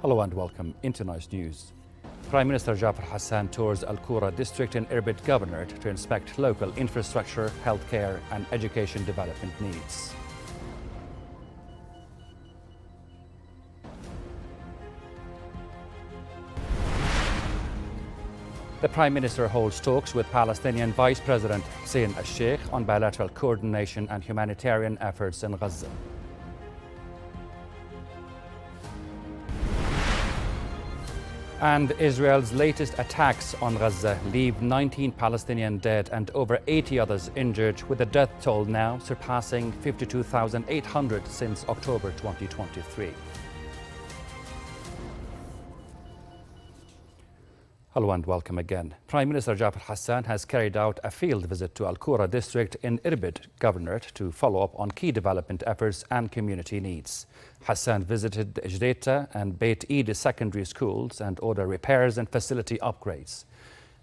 Hello and welcome into Nice News. Prime Minister Jafar Hassan tours Al Qura district in Irbid Governorate to inspect local infrastructure, healthcare and education development needs. The Prime Minister holds talks with Palestinian Vice President Hussein al-Sheikh on bilateral coordination and humanitarian efforts in Gaza. And Israel's latest attacks on Gaza leave 19 Palestinians dead and over 80 others injured, with the death toll now surpassing 52,800 since October 2023. Hello and welcome again. Prime Minister Jafar Hassan has carried out a field visit to Al Qura district in Irbid Governorate to follow up on key development efforts and community needs. Hassan visited the Jdeta and Beit Eid secondary schools and ordered repairs and facility upgrades.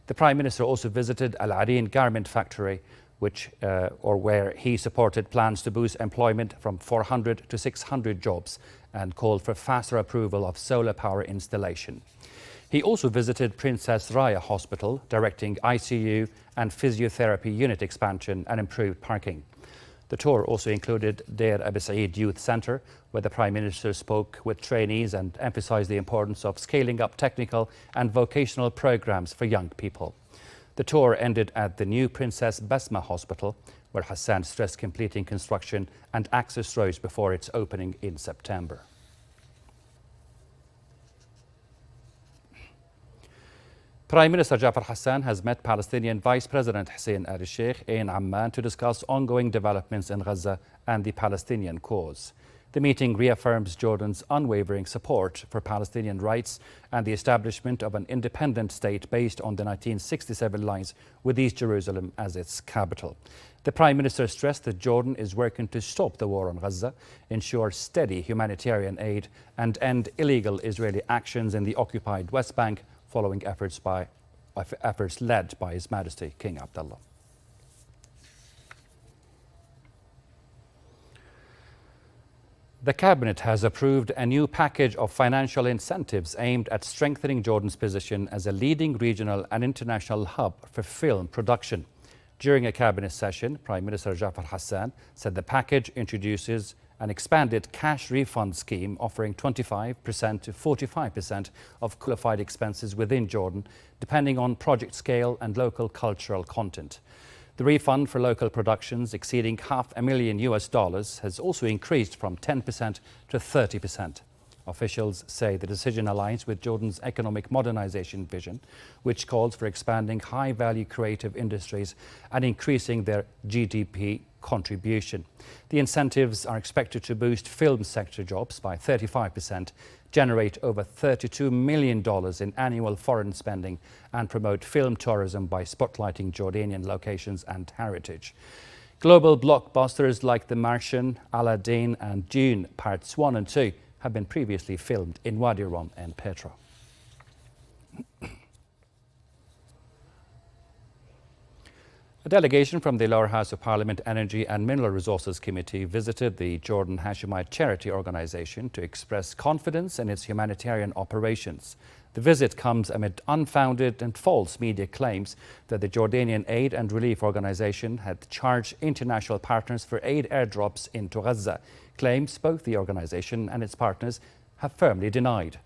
The Prime Minister also visited Al Areen garment factory, where he supported plans to boost employment from 400 to 600 jobs and called for faster approval of solar power installation. He also visited Princess Raya Hospital, directing ICU and physiotherapy unit expansion and improved parking. The tour also included Deir Abu Saeed Youth Centre, where the Prime Minister spoke with trainees and emphasised the importance of scaling up technical and vocational programmes for young people. The tour ended at the new Princess Basma Hospital, where Hassan stressed completing construction and access roads before its opening in September. Prime Minister Jafar Hassan has met Palestinian Vice President Hussein al-Sheikh in Amman to discuss ongoing developments in Gaza and the Palestinian cause. The meeting reaffirms Jordan's unwavering support for Palestinian rights and the establishment of an independent state based on the 1967 lines, with East Jerusalem as its capital. The Prime Minister stressed that Jordan is working to stop the war on Gaza, ensure steady humanitarian aid and end illegal Israeli actions in the occupied West Bank, following efforts led by His Majesty King Abdullah. The Cabinet has approved a new package of financial incentives aimed at strengthening Jordan's position as a leading regional and international hub for film production. During a Cabinet session, Prime Minister Jafar Hassan said the package introduces an expanded cash refund scheme offering 25% to 45% of qualified expenses within Jordan, depending on project scale and local cultural content. The refund for local productions exceeding $500,000 has also increased from 10% to 30%. Officials say the decision aligns with Jordan's economic modernization vision, which calls for expanding high-value creative industries and increasing their GDP contribution. The incentives are expected to boost film sector jobs by 35%, generate over $32 million in annual foreign spending, and promote film tourism by spotlighting Jordanian locations and heritage. Global blockbusters like The Martian, Aladdin and Dune Parts 1 and 2 have been previously filmed in Wadi Rum and Petra. A delegation from the Lower House of Parliament Energy and Mineral Resources Committee visited the Jordan Hashemite charity organisation to express confidence in its humanitarian operations. The visit comes amid unfounded and false media claims that the Jordanian Aid and Relief Organisation had charged international partners for aid airdrops into Gaza, claims both the organisation and its partners have firmly denied.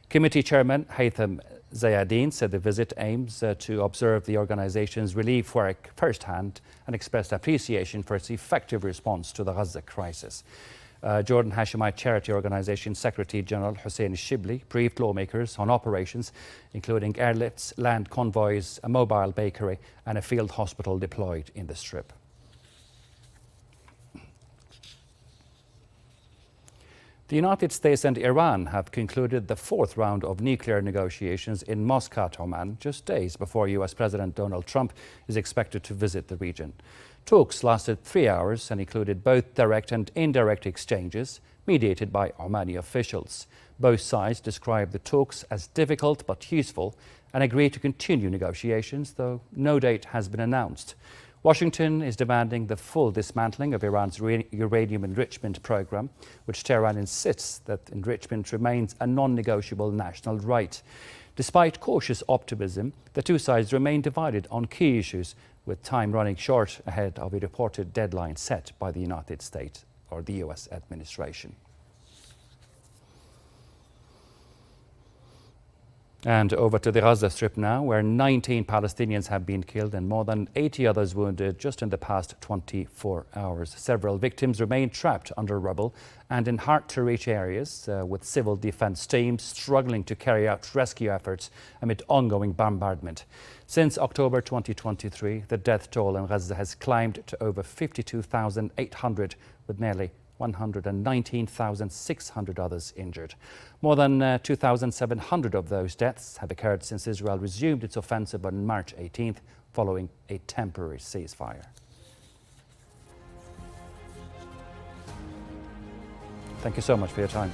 Committee Chairman Haytham Zayadeen said the visit aims to observe the organisation's relief work firsthand and expressed appreciation for its effective response to the Gaza crisis. Jordan Hashemite Charity Organisation Secretary General Hussein Shibli briefed lawmakers on operations, including airlifts, land convoys, a mobile bakery and a field hospital deployed in the Strip. The United States and Iran have concluded the fourth round of nuclear negotiations in Muscat, Oman, just days before US President Donald Trump is expected to visit the region. Talks lasted 3 hours and included both direct and indirect exchanges mediated by Omani officials. Both sides described the talks as difficult but useful and agreed to continue negotiations, though no date has been announced. Washington is demanding the full dismantling of Iran's uranium enrichment program, which Tehran insists that enrichment remains a non-negotiable national right. Despite cautious optimism, the two sides remain divided on key issues, with time running short ahead of a reported deadline set by the United States or the US administration. And over to the Gaza Strip now, where 19 Palestinians have been killed and more than 80 others wounded just in the past 24 hours. Several victims remain trapped under rubble and in hard-to-reach areas, with civil defense teams struggling to carry out rescue efforts amid ongoing bombardment. Since October 2023, the death toll in Gaza has climbed to over 52,800, with nearly 119,600 others injured. More than 2,700 of those deaths have occurred since Israel resumed its offensive on March 18th, following a temporary ceasefire. Thank you so much for your time.